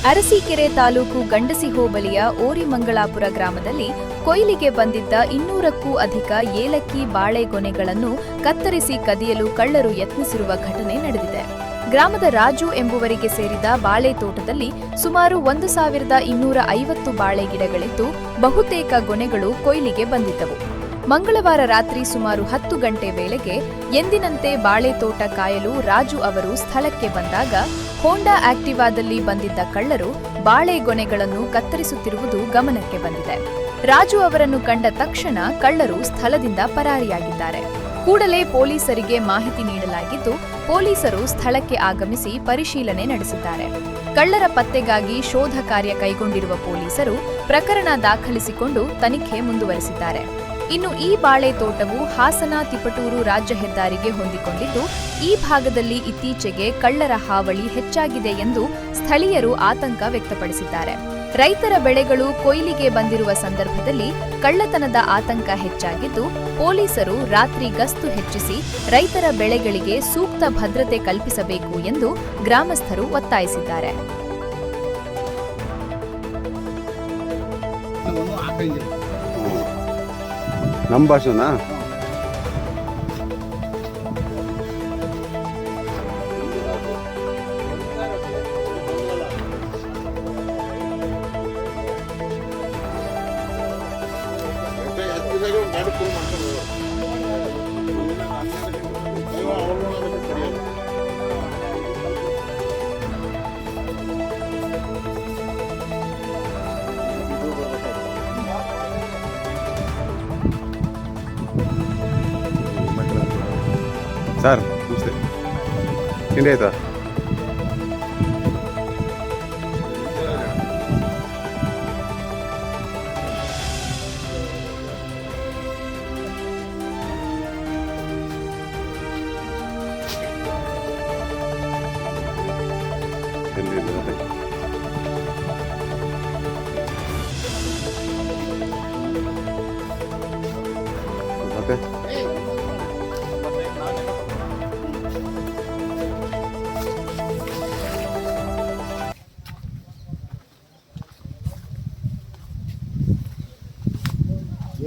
ಅರಸೀಕೆರೆ ತಾಲೂಕು ಗಂಡಸಿ ಹೋಬಳಿಯ ಓರಿಮಂಗಳಾಪುರ ಗ್ರಾಮದಲ್ಲಿ ಕೊಯ್ಲಿಗೆ ಬಂದಿದ್ದ 200ಕ್ಕೂ ಅಧಿಕ ಏಲಕ್ಕಿ ಬಾಳೆ ಗೊನೆಗಳನ್ನು ಕತ್ತರಿಸಿ ಕದಿಯಲು ಕಳ್ಳರು ಯತ್ನಿಸಿರುವ ಘಟನೆ ನಡೆದಿದೆ. ಗ್ರಾಮದ ರಾಜು ಎಂಬುವರಿಗೆ ಸೇರಿದ ಬಾಳೆ ತೋಟದಲ್ಲಿ ಸುಮಾರು 1250 ಬಾಳೆ ಗಿಡಗಳಿದ್ದು ಬಹುತೇಕ ಗೊನೆಗಳು ಕೊಯ್ಲಿಗೆ ಬಂದಿದ್ದವು. ಮಂಗಳವಾರ ರಾತ್ರಿ ಸುಮಾರು 10 ಗಂಟೆ ವೇಳೆಗೆ ಎಂದಿನಂತೆ ಬಾಳೆ ತೋಟ ಕಾಯಲು ರಾಜು ಅವರು ಸ್ಥಳಕ್ಕೆ ಬಂದಾಗ ಹೋಂಡಾ ಆಕ್ಟಿವಾದಲ್ಲಿ ಬಂದಿದ್ದ ಕಳ್ಳರು ಬಾಳೆ ಗೊನೆಗಳನ್ನು ಕತ್ತರಿಸುತ್ತಿರುವುದು ಗಮನಕ್ಕೆ ಬಂದಿದೆ. ರಾಜು ಅವರನ್ನು ಕಂಡ ತಕ್ಷಣ ಕಳ್ಳರು ಸ್ಥಳದಿಂದ ಪರಾರಿಯಾಗಿದ್ದಾರೆ. ಕೂಡಲೇ ಪೊಲೀಸರಿಗೆ ಮಾಹಿತಿ ನೀಡಲಾಗಿದ್ದು, ಪೊಲೀಸರು ಸ್ಥಳಕ್ಕೆ ಆಗಮಿಸಿ ಪರಿಶೀಲನೆ ನಡೆಸಿದ್ದಾರೆ. ಕಳ್ಳರ ಪತ್ತೆಗಾಗಿ ಶೋಧ ಕಾರ್ಯ ಕೈಗೊಂಡಿರುವ ಪೊಲೀಸರು ಪ್ರಕರಣ ದಾಖಲಿಸಿಕೊಂಡು ತನಿಖೆ ಮುಂದುವರೆಸಿದ್ದಾರೆ. ಇನ್ನು ಈ ಬಾಳೆ ತೋಟವು ಹಾಸನ ತಿಪಟೂರು ರಾಜ್ಯ ಹೆದ್ದಾರಿಗೆ ಹೊಂದಿಕೊಂಡಿದ್ದು, ಈ ಭಾಗದಲ್ಲಿ ಇತ್ತೀಚೆಗೆ ಕಳ್ಳರ ಹಾವಳಿ ಹೆಚ್ಚಾಗಿದೆ ಎಂದು ಸ್ಥಳೀಯರು ಆತಂಕ ವ್ಯಕ್ತಪಡಿಸಿದ್ದಾರೆ. ರೈತರ ಬೆಳೆಗಳು ಕೊಯ್ಲಿಗೆ ಬಂದಿರುವ ಸಂದರ್ಭದಲ್ಲಿ ಕಳ್ಳತನದ ಆತಂಕ ಹೆಚ್ಚಾಗಿದ್ದು, ಪೊಲೀಸರು ರಾತ್ರಿ ಗಸ್ತು ಹೆಚ್ಚಿಸಿ ರೈತರ ಬೆಳೆಗಳಿಗೆ ಸೂಕ್ತ ಭದ್ರತೆ ಕಲ್ಪಿಸಬೇಕು ಎಂದು ಗ್ರಾಮಸ್ಥರು ಒತ್ತಾಯಿಸಿದ್ದಾರೆ. ನಮ್ಮ ಭಾಷೆನಾ? ಸರ್ ನಮಸ್ತೆ. ತಿಂಡಿ ಆಯ್ತಾ? ಮತ್ತೆ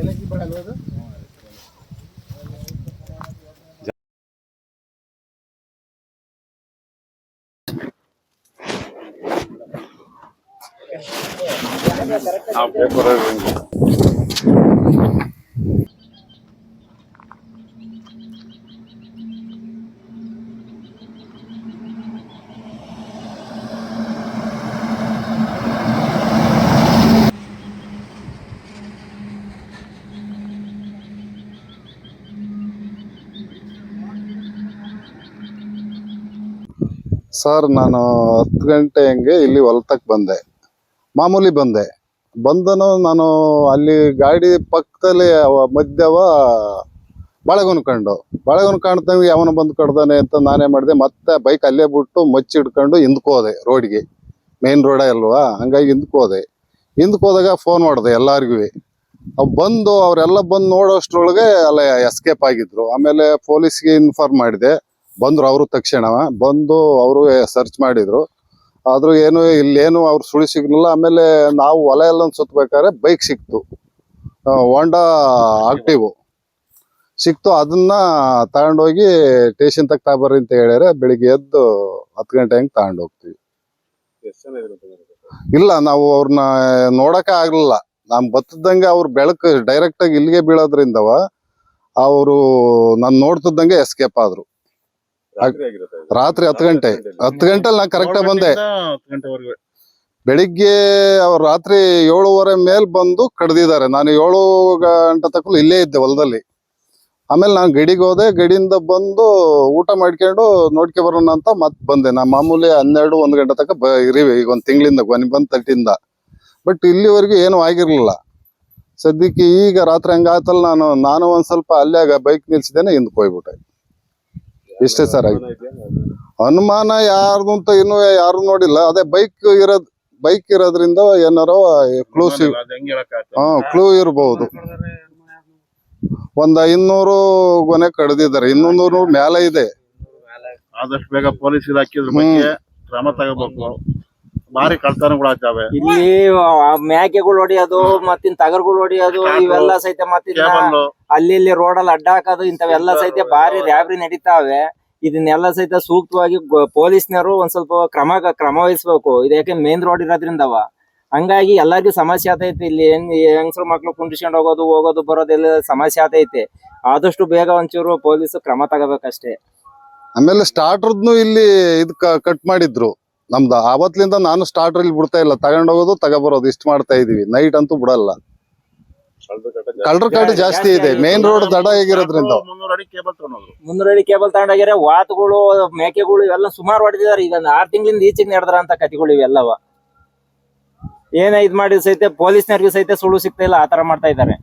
ಏಲಕ್ಕಿ ಬಾಳೆ ಅಲ್ವಾ ಅದು? ಸರ್, ನಾನು 10 ಗಂಟೆ ಹಂಗೆ ಇಲ್ಲಿ ಹೊಲತಕ್ಕೆ ಬಂದೆ. ಮಾಮೂಲಿ ಬಂದನು. ನಾನು ಅಲ್ಲಿ ಗಾಡಿ ಪಕ್ಕದಲ್ಲಿ ಮಧ್ಯವ ಬಾಳೆಗೊನೆ ಕಾಣ್ತಂಗೆ ಅವನು ಬಂದು ಕಡ್ದಾನೆ ಅಂತ ನಾನೇ ಮಾಡಿದೆ. ಮತ್ತೆ ಬೈಕ್ ಅಲ್ಲೇ ಬಿಟ್ಟು ಮಚ್ಚಿ ಹಿಡ್ಕೊಂಡು ಹಿಂದ್ಕೋದೆ ರೋಡ್ಗೆ. ಮೇನ್ ರೋಡ ಅಲ್ವಾ, ಹಂಗಾಗಿ ಹಿಂದ್ಕೋದಾಗ ಫೋನ್ ಮಾಡಿದೆ ಎಲ್ಲಾರ್ಗು. ಅವರೆಲ್ಲ ಬಂದು ನೋಡೋಷ್ಟ್ರೊಳಗೆ ಅಲ್ಲ ಎಸ್ಕೇಪ್ ಆಗಿದ್ರು. ಆಮೇಲೆ ಪೊಲೀಸ್ಗೆ ಇನ್ಫಾರ್ಮ್ ಮಾಡಿದೆ. ಬಂದ್ರು ಅವರು ತಕ್ಷಣ ಬಂದು ಅವರು ಸರ್ಚ್ ಮಾಡಿದ್ರು. ಆದ್ರೂ ಇಲ್ಲೇನು ಅವ್ರು ಸುಳಿ ಸಿಗ್ಲಿಲ್ಲ. ಆಮೇಲೆ ನಾವು ಹೊಲ ಎಲ್ಲ ಸುತ್ತಬೇಕಾದ್ರೆ ಬೈಕ್ ಸಿಕ್ತು, ಹೋಂಡಾ ಆಕ್ಟಿವ್ ಸಿಕ್ತು. ಅದನ್ನ ತಗೊಂಡೋಗಿ ಸ್ಟೇಷನ್ ತಗ ತಗೊಬರ್ರಿ ಅಂತ ಹೇಳ್ಯಾರ. ಬೆಳಿಗ್ಗೆ ಎದ್ದು 10 ಗಂಟೆ ಹಂಗೆ ತಗೊಂಡೋಗ್ತೀವಿ. ಇಲ್ಲ, ನಾವು ಅವ್ರನ್ನ ನೋಡಕ ಆಗ್ಲಿಲ್ಲ. ನಾನ್ ಬತ್ತದಂಗೆ ಅವ್ರ ಬೆಳಕು ಡೈರೆಕ್ಟ್ ಆಗಿ ಇಲ್ಲಿಗೆ ಬೀಳೋದ್ರಿಂದವ ಅವರು ನಾನು ನೋಡ್ತಿದ್ದಂಗೆ ಎಸ್ಕೇಪ್ ಆದ್ರು. ರಾತ್ರಿ 10 ಗಂಟೆಲಿ ನಾ ಕರೆಕ್ಟ್ ಬಂದೆ. ಬೆಳಿಗ್ಗೆ ಅವ್ರು ರಾತ್ರಿ 7:30 ಮೇಲ್ ಬಂದು ಕಡ್ದಿದ್ದಾರೆ. ನಾನು 7 ಗಂಟೆ ತಕ್ಕ ಇಲ್ಲೇ ಇದ್ದೆ ಹೊಲದಲ್ಲಿ. ಆಮೇಲೆ ನಾನು ಗಡಿಗೆ ಹೋದೆ. ಗಡಿಯಿಂದ ಬಂದು ಊಟ ಮಾಡ್ಕೊಂಡು ನೋಡ್ಕೆ ಬರೋಣ ಅಂತ ಮತ್ ಬಂದೆ. ನಾ ಮಾಮೂಲಿ 12-1 ಗಂಟೆ ತಕ್ಕ ಇರಿವಿ. ಈಗ 1 ತಿಂಗಳಿಂದ ಕೊನೆ ಬಂದ್ ತಟ್ಟಿಂದ. ಬಟ್ ಇಲ್ಲಿವರೆಗೂ ಏನೂ ಆಗಿರ್ಲಿಲ್ಲ. ಸದ್ಯಕ್ಕೆ ಈಗ ರಾತ್ರಿ ಹಂಗಾತಲ್ಲ, ನಾನು ಒಂದ್ ಸ್ವಲ್ಪ ಅಲ್ಲಾಗ ಬೈಕ್ ನಿಲ್ಸಿದ್ದೇನೆ, ಹಿಂದಕ್ಕೆ ಹೋಗ್ಬಿಟ್ಟೆ. ಇಷ್ಟೇ ಸರ್. ಅನುಮಾನ ಯಾರ್ದು ಅಂತ ಇನ್ನೂ ಯಾರು ನೋಡಿಲ್ಲ. ಅದೇ ಬೈಕ್ ಇರೋದ್ರಿಂದ ಏನಾರೋ ಕ್ಲೂ ಇರ್ಬಹುದು. ಒಂದ್ 500 ಗೊನೆ ಕಡ್ದಿದ್ದಾರೆ. 200 ಮೇಲೆ ಇದೆ. ಆದಷ್ಟು ಬೇಗ ಪೊಲೀಸ್ ಇಲಾಖೆ ಕ್ರಮ ತಗೋಬೇಕು. ಭಾರಿ ಕಳ್ತನಗಳಾಗ್ತಾವೆ. ಇಲ್ಲಿ ಮೇಕೆಗಳು ಹೊಡಿಯೋದು ಮತ್ತಿನ್ ಟಗರ್ಗಳು ಹೊಡಿಯೋದು ಇವೆಲ್ಲ ಸಹಿತ ಮತ್ತಿನ್ನ ಕೇಬಲ್ ಅಲ್ಲಿ ಇಲ್ಲಿ ರೋಡಲ್ಲಿ ಅಡ್ಡ ಹಾಕೋದು ಇಂಥವೆಲ್ಲ ಸಹಿತ ಭಾರಿ ರ್ಯಾಬ್ರಿ ನಡೀತಾವೆ. ಇದನ್ನೆಲ್ಲ ಸಹಿತ ಸೂಕ್ತವಾಗಿ ಪೊಲೀಸ್ನವರು ಒಂದ್ ಸ್ವಲ್ಪ ಕ್ರಮ ವಹಿಸ್ಬೇಕು. ಇದು ಯಾಕೆ ಮೇನ್ ರೋಡ್ ಇರೋದ್ರಿಂದವ, ಹಂಗಾಗಿ ಎಲ್ಲರಿಗೂ ಸಮಸ್ಯೆ ಆತೈತಿ. ಇಲ್ಲಿ ಹೆಂಗಸರು ಮಕ್ಳು ಕುಂಡಿಸ್ಕೊಂಡು ಹೋಗೋದು ಬರೋದೆಲ್ಲ ಸಮಸ್ಯೆ ಆತೈತೆ. ಆದಷ್ಟು ಬೇಗ ಒಂಚೂರು ಪೊಲೀಸ್ ಕ್ರಮ ತಗೋಬೇಕಷ್ಟೇ. ಆಮೇಲೆ ಸ್ಟಾರ್ಟರ್ನು ಇಲ್ಲಿ ಇದ್ ಕಟ್ ಮಾಡಿದ್ರು ನಮ್ದು. ಆವತ್ಲಿಂದ ನಾನು ಸ್ಟಾರ್ಟರ್ ಇಲ್ಲಿ ಬಿಡ್ತಾ ಇಲ್ಲ, ತಗೊಂಡೋಗೋದು ತಗೊಬರೋದು ಇಷ್ಟ ಮಾಡ್ತಾ ಇದೀವಿ. ನೈಟ್ ಅಂತೂ ಬಿಡಲ್ಲ. ಕಳ್ಳರ ಕಾಟ ಜಾಸ್ತಿ ಇದೆ, ಮೇನ್ ರೋಡ್ ದಡ ಆಗಿರೋದ್ರಿಂದ. 300 ಅಡಿ ಕೇಬಲ್ ತಗೊಂಡ್ರು. 300 ಅಡಿ ಕೇಬಲ್ ತಗೊಂಡಾಗ್ಯಾರ. ವಾತ್ಗಳು ಮೇಕೆಗಳು ಇವೆಲ್ಲ ಸುಮಾರು ಹೊಡೆದಿದ್ದಾರೆ. ಈಗ 6 ತಿಂಗಳಿಂದ ಈಚೆಗೆ ನಡೆದ್ರ ಅಂತ ಕತಿಗಳು ಇವೆಲ್ಲವ. ಏನ ಇದ್ ಮಾಡಿ ಸಹಿತ ಪೊಲೀಸ್ನವ್ರಿಗೆ ಸಹಿತ ಸುಳ್ಳು ಸಿಗ್ತಾ ಇಲ್ಲ, ಆತರ ಮಾಡ್ತಾ ಇದ್ದಾರೆ.